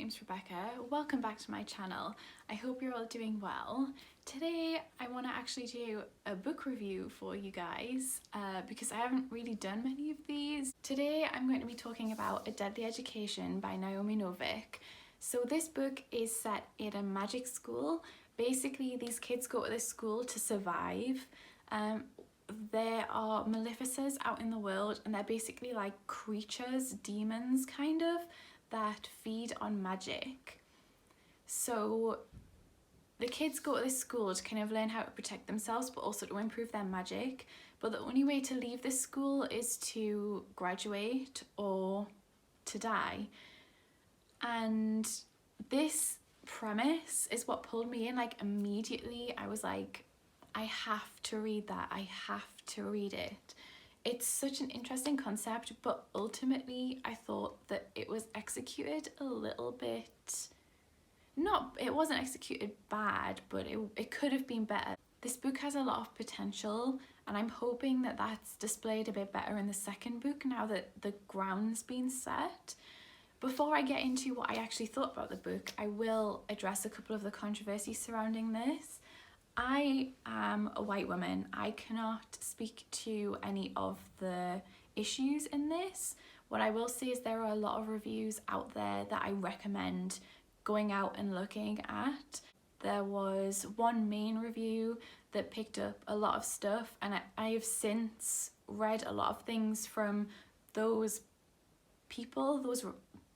name's Rebecca. Welcome back to my channel. I hope you're all doing well. Today I want to actually do a book review for you guys because I haven't really done many of these. Today I'm going to be talking about A Deadly Education by Naomi Novik. So this book is set in a magic school. Basically these kids go to this school to survive. There are maleficers out in the world and they're basically like creatures, demons kind of, that feed on magic. So the kids go to this school to kind of learn how to protect themselves but also to improve their magic, but the only way to leave this school is to graduate or to die. And this premise is what pulled me in. Like immediately I was like, I have to read that, I have to read it. It's such an interesting concept, but ultimately I thought that it was executed a little bit, it wasn't executed bad, but it could have been better. This book has a lot of potential and I'm hoping that that's displayed a bit better in the second book now that the ground's been set. Before I get into what I actually thought about the book, I will address a couple of the controversies surrounding this. I am a white woman. I cannot speak to any of the issues in this. What I will say is there are a lot of reviews out there that I recommend going out and looking at. There was one main review that picked up a lot of stuff, and I have since read a lot of things from those people,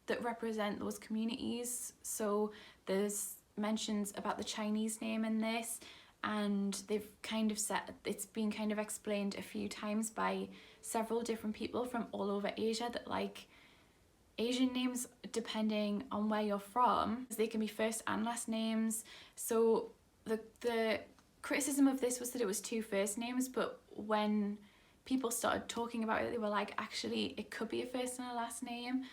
that represent those communities. So there's mentions about the Chinese name in this, and they've kind of said it's been kind of explained a few times by several different people from all over Asia that like Asian names, depending on where you're from, they can be first and last names. So the criticism of this was that it was two first names, but when people started talking about it, they were like, actually it could be a first and a last name.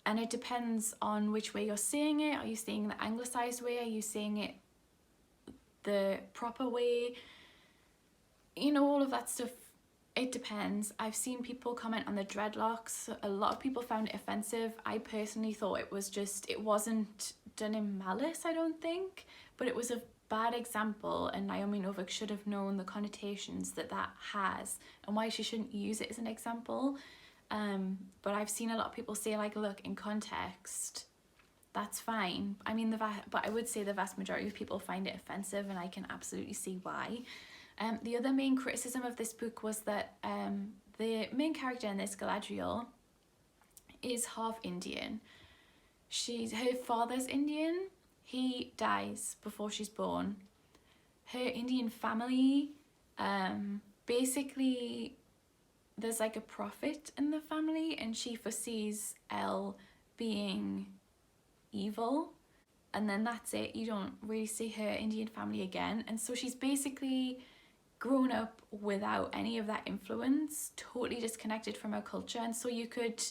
And it depends on which way you're saying it. Are you saying the anglicized way? Are you saying it the proper way? You know, all of that stuff, it depends. I've seen people comment on the dreadlocks. A lot of people found it offensive. I personally thought it wasn't done in malice, I don't think, but it was a bad example, and Naomi Novik should have known the connotations that has and why she shouldn't use it as an example. But I've seen a lot of people say like, look, in context, that's fine. I mean, but I would say the vast majority of people find it offensive, and I can absolutely see why. The other main criticism of this book was that the main character in this, Galadriel, is half Indian. Her father's Indian. He dies before she's born. Her Indian family, basically, there's like a prophet in the family, and she foresees Elle being evil, and then that's it. You don't really see her Indian family again, and so she's basically grown up without any of that influence, totally disconnected from her culture. And so you could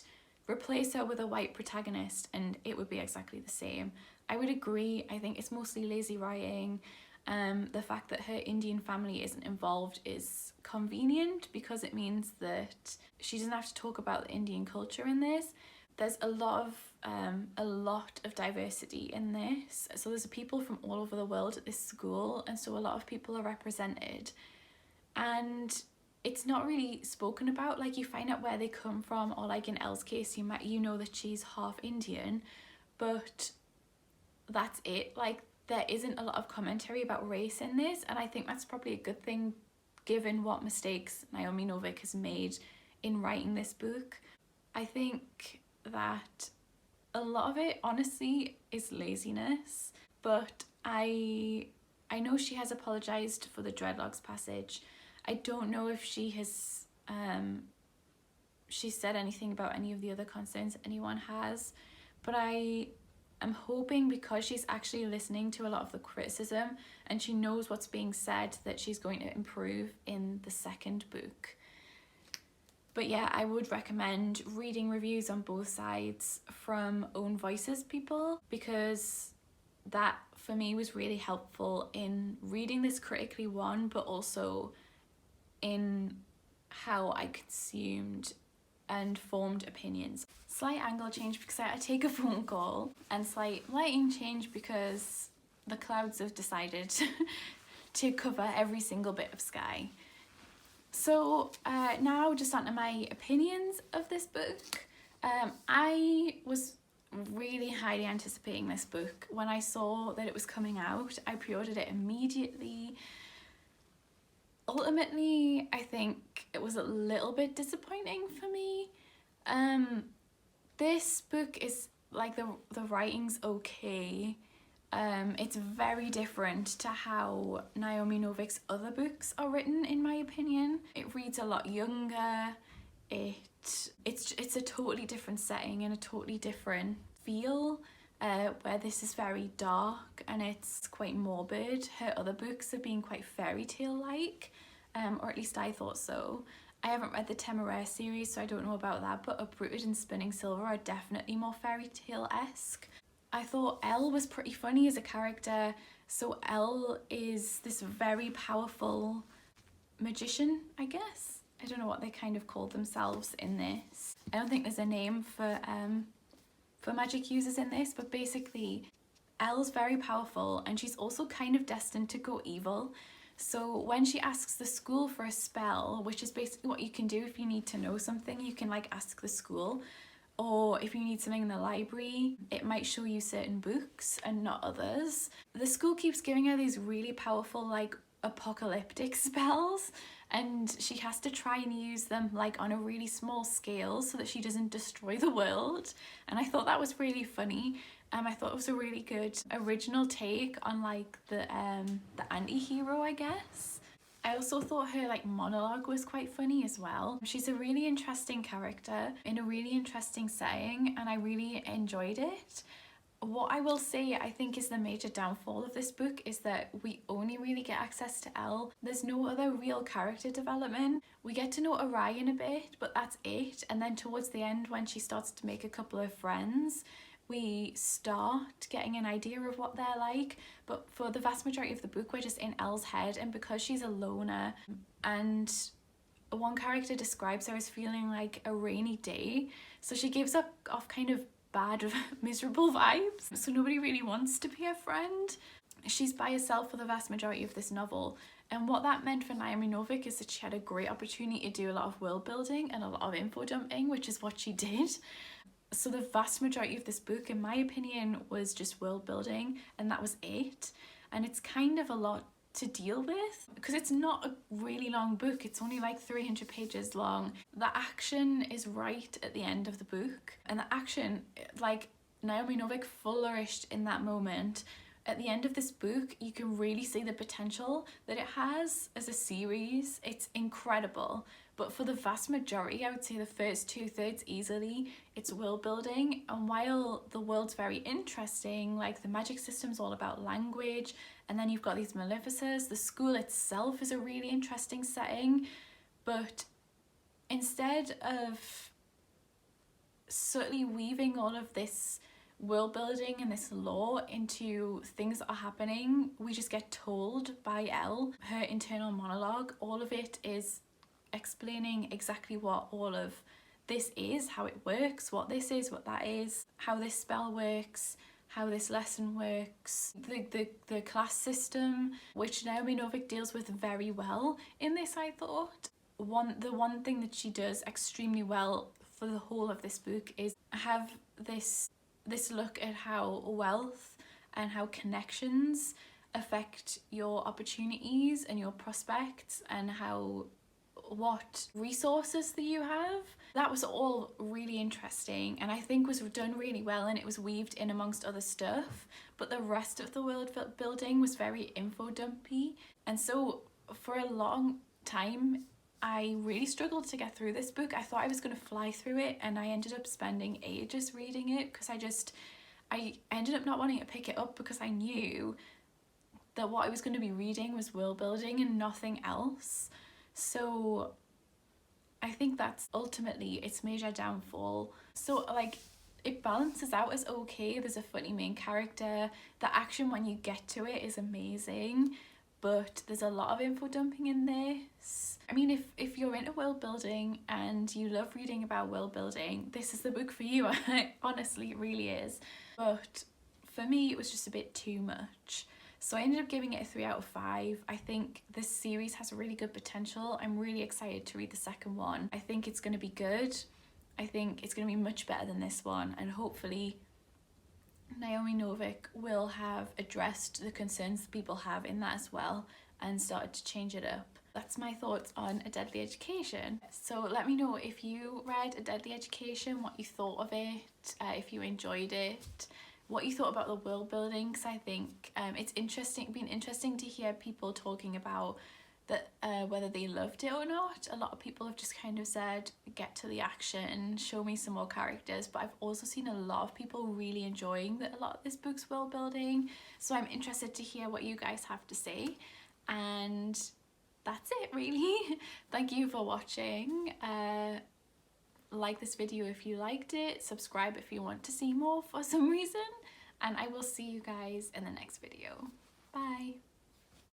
replace her with a white protagonist and it would be exactly the same. I would agree. I think it's mostly lazy writing. The fact that her Indian family isn't involved is convenient because it means that she doesn't have to talk about the Indian culture in this. There's a lot of diversity in this. So there's people from all over the world at this school, and so a lot of people are represented. And it's not really spoken about. Like, you find out where they come from, or like in Elle's case, you know that she's half Indian, but that's it. Like, there isn't a lot of commentary about race in this, and I think that's probably a good thing given what mistakes Naomi Novik has made in writing this book. I think that a lot of it honestly is laziness, but I know she has apologized for the dreadlocks passage. I don't know if she has she said anything about any of the other concerns anyone has, but I am hoping, because she's actually listening to a lot of the criticism and she knows what's being said, that she's going to improve in the second book. But yeah, I would recommend reading reviews on both sides from own voices people, because that for me was really helpful in reading this critically, one, but also in how I consumed and formed opinions. Slight angle change because I had to take a phone call, and slight lighting change because the clouds have decided to cover every single bit of sky. So now just onto my opinions of this book. I was really highly anticipating this book. When I saw that it was coming out, I pre-ordered it immediately. Ultimately, I think it was a little bit disappointing for me. This book is like the writing's okay. It's very different to how Naomi Novik's other books are written, in my opinion. It reads a lot younger. It's a totally different setting and a totally different feel, where this is very dark and it's quite morbid. Her other books have been quite fairy tale like, or at least I thought so. I haven't read the Temeraire series, so I don't know about that, but Uprooted and Spinning Silver are definitely more fairy tale-esque. I thought Elle was pretty funny as a character. So Elle is this very powerful magician, I guess. I don't know what they kind of call themselves in this. I don't think there's a name for magic users in this, but basically Elle's very powerful and she's also kind of destined to go evil. So when she asks the school for a spell, which is basically what you can do if you need to know something, you can like ask the school, or if you need something in the library, it might show you certain books and not others. The school keeps giving her these really powerful like apocalyptic spells, and she has to try and use them like on a really small scale so that she doesn't destroy the world. And I thought that was really funny. I thought it was a really good original take on like the anti-hero, I guess. I also thought her like monologue was quite funny as well. She's a really interesting character in a really interesting setting, and I really enjoyed it. What I will say I think is the major downfall of this book is that we only really get access to Elle. There's no other real character development. We get to know Orion a bit, but that's it. And then towards the end, when she starts to make a couple of friends, we start getting an idea of what they're like. But for the vast majority of the book, we're just in Elle's head, and because she's a loner, and one character describes her as feeling like a rainy day, so she gives off kind of bad, miserable vibes. So nobody really wants to be her friend. She's by herself for the vast majority of this novel. And what that meant for Naomi Novik is that she had a great opportunity to do a lot of world building and a lot of info dumping, which is what she did. So the vast majority of this book, in my opinion, was just world building, and that was it. And it's kind of a lot to deal with because it's not a really long book. It's only like 300 pages long. The action is right at the end of the book, and the action, like Naomi Novik flourished in that moment. At the end of this book, you can really see the potential that it has as a series. It's incredible. But for the vast majority, I would say the first 2/3 easily, it's world building. And while the world's very interesting, like the magic system's all about language, and then you've got these maleficers, the school itself is a really interesting setting. But instead of subtly weaving all of this world building and this lore into things that are happening, we just get told by Elle, her internal monologue. All of it is explaining exactly what all of this is, how it works, what this is, what that is, how this spell works, how this lesson works, the class system, which Naomi Novik deals with very well in this, I thought. The one thing that she does extremely well for the whole of this book is have this look at how wealth and how connections affect your opportunities and your prospects, and what resources that you have. That was all really interesting, and I think was done really well, and it was weaved in amongst other stuff, but the rest of the world building was very info dumpy. And so for a long time I really struggled to get through this book. I thought I was going to fly through it, and I ended up spending ages reading it because I ended up not wanting to pick it up because I knew that what I was going to be reading was world building and nothing else. So I think that's ultimately its major downfall. So like it balances out as okay. There's a funny main character. The action when you get to it is amazing. but there's a lot of info dumping in this. I mean, if you're into world building and you love reading about world building, this is the book for you. Honestly, it really is. But for me, it was just a bit too much. So I ended up giving it a 3 out of 5. I think this series has a really good potential. I'm really excited to read the second one. I think it's going to be good. I think it's going to be much better than this one, and hopefully Naomi Novik will have addressed the concerns that people have in that as well and started to change it up. That's my thoughts on A Deadly Education. So let me know if you read A Deadly Education, what you thought of it, if you enjoyed it, what you thought about the world building, because I think it's been interesting to hear people talking about that, whether they loved it or not. A lot of people have just kind of said, get to the action, show me some more characters, but I've also seen a lot of people really enjoying a lot of this book's world building, so I'm interested to hear what you guys have to say. And that's it, really. Thank you for watching. Like this video if you liked it, subscribe if you want to see more for some reason, and I will see you guys in the next video. Bye.